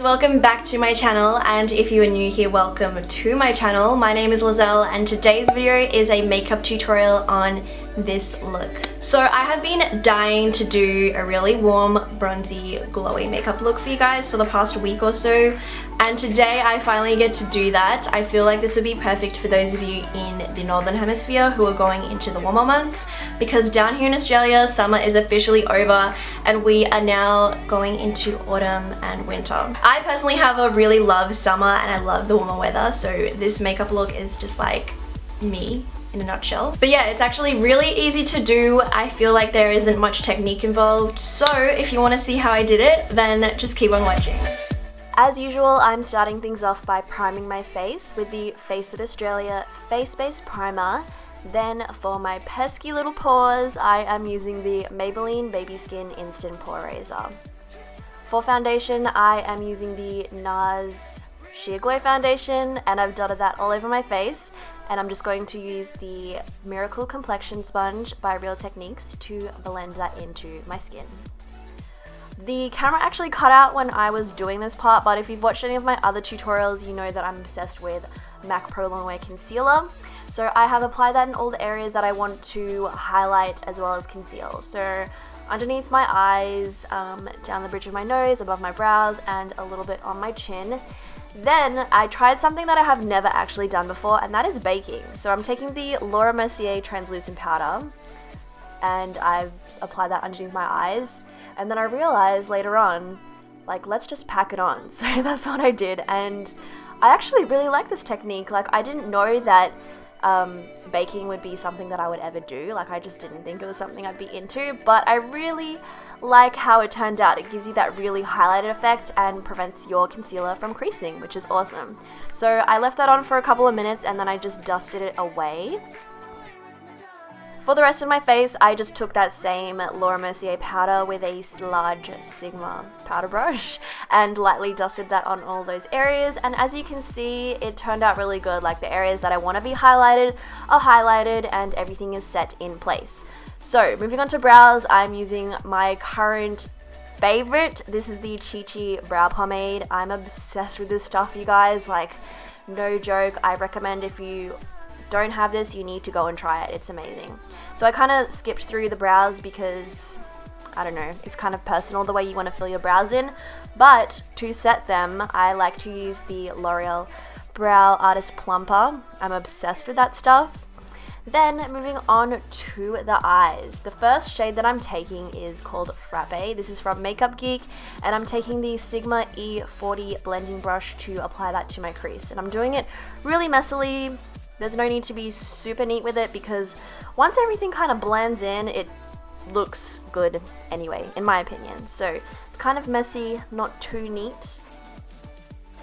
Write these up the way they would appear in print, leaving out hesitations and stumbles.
welcome back to my channel, and if you are new here, welcome to my channel. My name is Leizel and today's video is a makeup tutorial on this look. So I have been dying to do a really warm, bronzy, glowy makeup look for you guys for the past week or so, and today I finally get to do that. I feel like this would be perfect for those of you in the Northern Hemisphere who are going into the warmer months, because down here in Australia, summer is officially over and we are now going into autumn and winter. I personally have a really love summer and I love the warmer weather, so this makeup look is just like me in a nutshell. But yeah, it's actually really easy to do. I feel like there isn't much technique involved, so if you want to see how I did it, then just keep on watching. As usual, I'm starting things off by priming my face with the Face It Australia Face Base Primer. Then for my pesky little pores, I am using the Maybelline Baby Skin Instant Pore Razor. For foundation, I am using the NARS Sheer Glow Foundation, and I've dotted that all over my face. And I'm just going to use the Miracle Complexion Sponge by Real Techniques to blend that into my skin. The camera actually cut out when I was doing this part, but if you've watched any of my other tutorials, you know that I'm obsessed with MAC Pro Longwear Concealer. So I have applied that in all the areas that I want to highlight as well as conceal. So underneath my eyes, down the bridge of my nose, above my brows, and a little bit on my chin. Then I tried something that I have never actually done before, and that is baking. So I'm taking the Mercier translucent powder and I've applied that underneath my eyes. And then I realized later on, like, let's just pack it on. So that's what I did, and I actually really like this technique. Like, I didn't know that baking would be something that I would ever do. Like, I just didn't think it was something I'd be into, but I really like how it turned out. It gives you that really highlighted effect and prevents your concealer from creasing, which is awesome. So I left that on for a couple of minutes and then I just dusted it away. For the rest of my face, I just took that same Mercier powder with a large Sigma powder brush and lightly dusted that on all those areas. And as you can see, it turned out really good. Like, the areas that I want to be highlighted are highlighted and everything is set in place. So moving on to brows, I'm using my current favorite. This is the Chi Chi Brow Pomade. I'm obsessed with this stuff, you guys. Like, no joke. I recommend, if you don't have this, you need to go and try it. It's amazing. So I kind of skipped through the brows because, I don't know, it's kind of personal the way you want to fill your brows in. But to set them, I like to use the L'Oreal Brow Artist Plumper. I'm obsessed with that stuff. Then moving on to the eyes. The first shade that I'm taking is called Frappe. This is from Makeup Geek, and I'm taking the Sigma E40 blending brush to apply that to my crease. And I'm doing it really messily. There's no need to be super neat with it because once everything kind of blends in, it looks good anyway, in my opinion. So it's kind of messy, not too neat.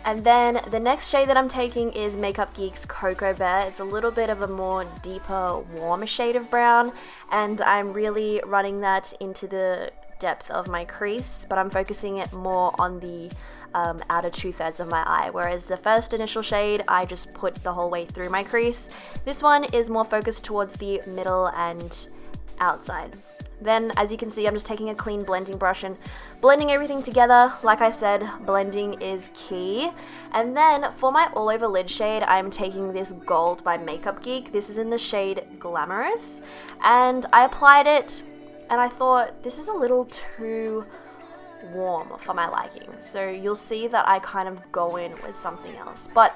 And then the next shade that I'm taking is Makeup Geek's Cocoa Bear. It's a little bit of a more deeper, warmer shade of brown, and I'm really running that into the depth of my crease, but I'm focusing it more on the outer 2/3 of my eye, whereas the first initial shade I just put the whole way through my crease. This one is more focused towards the middle and outside. Then, as you can see, I'm just taking a clean blending brush and blending everything together. Like I said, blending is key. And then for my all over lid shade, I'm taking this gold by Makeup Geek. This is in the shade Glamorous, and I applied it and I thought, this is a little too warm for my liking. So you'll see that I kind of go in with something else. But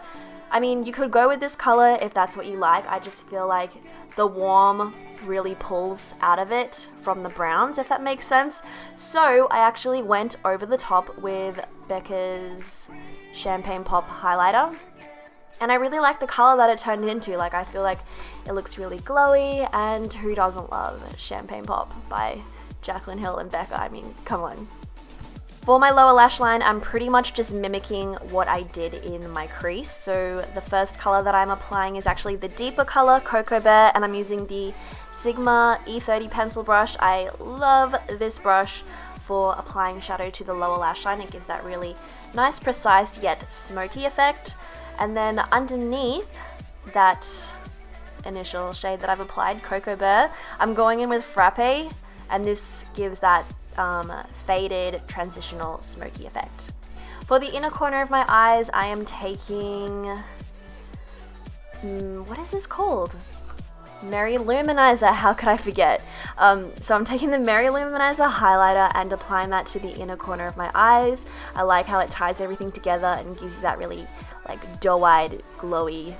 I mean, you could go with this color if that's what you like. I just feel like the warm really pulls out of it from the browns, if that makes sense. So I actually went over the top with Becca's Champagne Pop highlighter. And I really like the color that it turned into. Like, I feel like it looks really glowy, and who doesn't love Champagne Pop by Jaclyn Hill and Becca? I mean, come on. For my lower lash line, I'm pretty much just mimicking what I did in my crease. So the first color that I'm applying is actually the deeper color, Cocoa Bear, and I'm using the Sigma E30 pencil brush. I love this brush for applying shadow to the lower lash line. It gives that really nice, precise, yet smoky effect. And then underneath that initial shade that I've applied, Cocoa Bear, I'm going in with Frappe, and this gives that faded transitional smoky effect. For the inner corner of my eyes, I am taking, what is this called? Luminizer, how could I forget? So I'm taking the Luminizer highlighter and applying that to the inner corner of my eyes. I like how it ties everything together and gives you that really like doe-eyed, glowy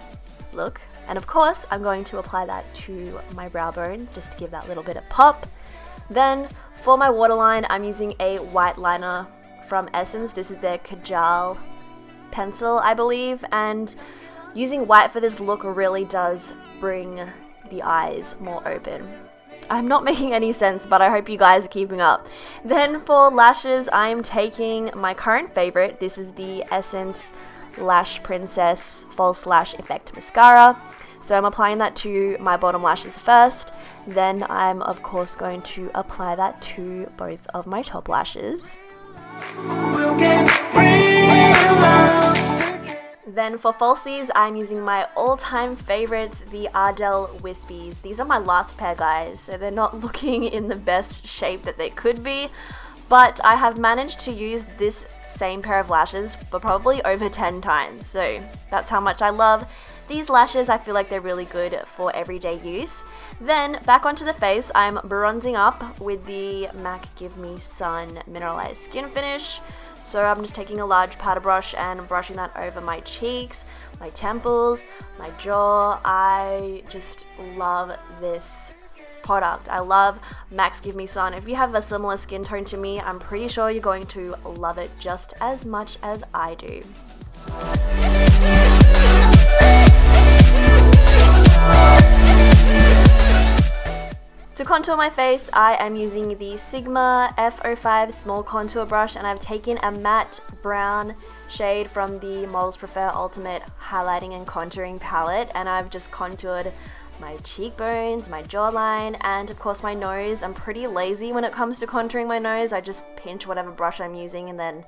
look. And of course, I'm going to apply that to my brow bone just to give that little bit of pop. Then for my waterline, I'm using a white liner from Essence. This is their Kajal pencil, I believe, and using white for this look really does bring the eyes more open. I'm not making any sense, but I hope you guys are keeping up. Then for lashes, I am taking my current favorite. This is the Essence Lash Princess False Lash Effect Mascara. So I'm applying that to my bottom lashes first. Then I'm of course going to apply that to both of my top lashes. Then for falsies, I'm using my all-time favorites, the Ardell Wispies. These are my last pair, guys, so they're not looking in the best shape that they could be, but I have managed to use this same pair of lashes for probably over 10 times, so that's how much I love these lashes. I feel like they're really good for everyday use. Then back onto the face, I'm bronzing up with the MAC Give Me Sun Mineralize Skin Finish. So I'm just taking a large powder brush and brushing that over my cheeks, my temples, my jaw. I just love this product. I love MAC's Give Me Sun. If you have a similar skin tone to me, I'm pretty sure you're going to love it just as much as I do. To contour my face, I am using the Sigma F05 small contour brush, and I've taken a matte brown shade from the Models Prefer Ultimate Highlighting and Contouring palette, and I've just contoured my cheekbones, my jawline, and of course my nose. I'm pretty lazy when it comes to contouring my nose. I just pinch whatever brush I'm using and then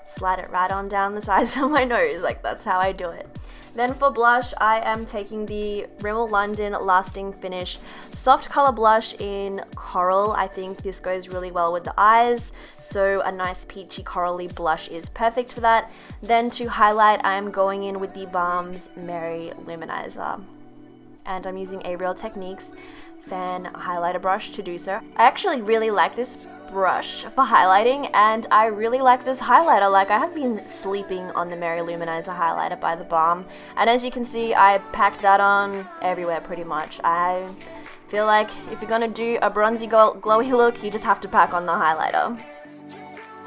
slide it right on down the sides of my nose. Like, that's how I do it. Then for blush, I am taking the Rimmel London Lasting Finish Soft Color Blush in Coral. I think this goes really well with the eyes, so a nice peachy corally blush is perfect for that. Then to highlight, I am going in with the Balm's Merry Luminizer, and I'm using a Real Techniques fan highlighter brush to do so. I actually really like this brush for highlighting, and I really like this highlighter. Like, I have been sleeping on the Merry Luminizer highlighter by the Balm, and as you can see, I packed that on everywhere pretty much. I feel like if you're gonna do a bronzy glowy look, you just have to pack on the highlighter.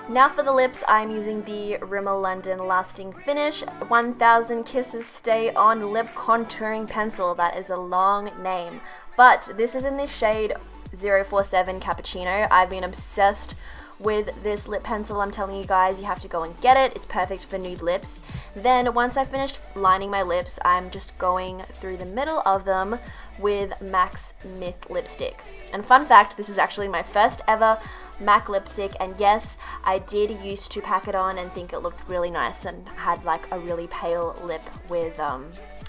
Now for the lips, I'm using the Rimmel London Lasting Finish 1000 Kisses Stay On Lip Contouring Pencil. That is a long name, but this is in the shade 047 Cappuccino. I've been obsessed with this lip pencil. I'm telling you guys, you have to go and get it. It's perfect for nude lips. Then once I've finished lining my lips, I'm just going through the middle of them with MAC's Myth lipstick. And fun fact, this is actually my first ever MAC lipstick, and yes, I did used to pack it on and think it looked really nice and had like a really pale lip with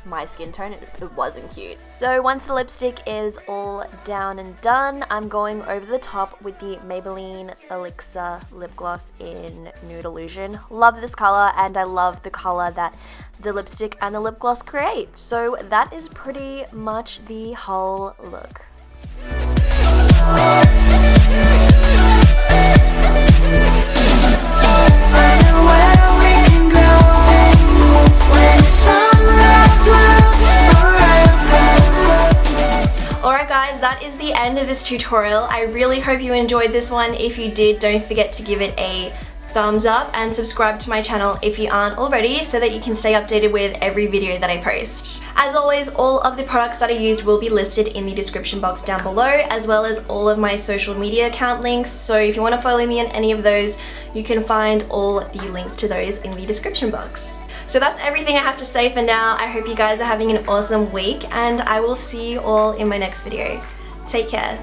my skin tone. It wasn't cute. So once the lipstick is all down and done, I'm going over the top with the Maybelline Elixir lip gloss in Nude Illusion. Love this color, and I love the color that the lipstick and the lip gloss create. So that is pretty much the whole look. Alright guys, that is the end of this tutorial. I really hope you enjoyed this one. If you did, don't forget to give it a thumbs up and subscribe to my channel if you aren't already, so that you can stay updated with every video that I post. As always, all of the products that I used will be listed in the description box down below, as well as all of my social media account links. So if you want to follow me on any of those, you can find all the links to those in the description box. So that's everything I have to say for now. I hope you guys are having an awesome week, and I will see you all in my next video. Take care.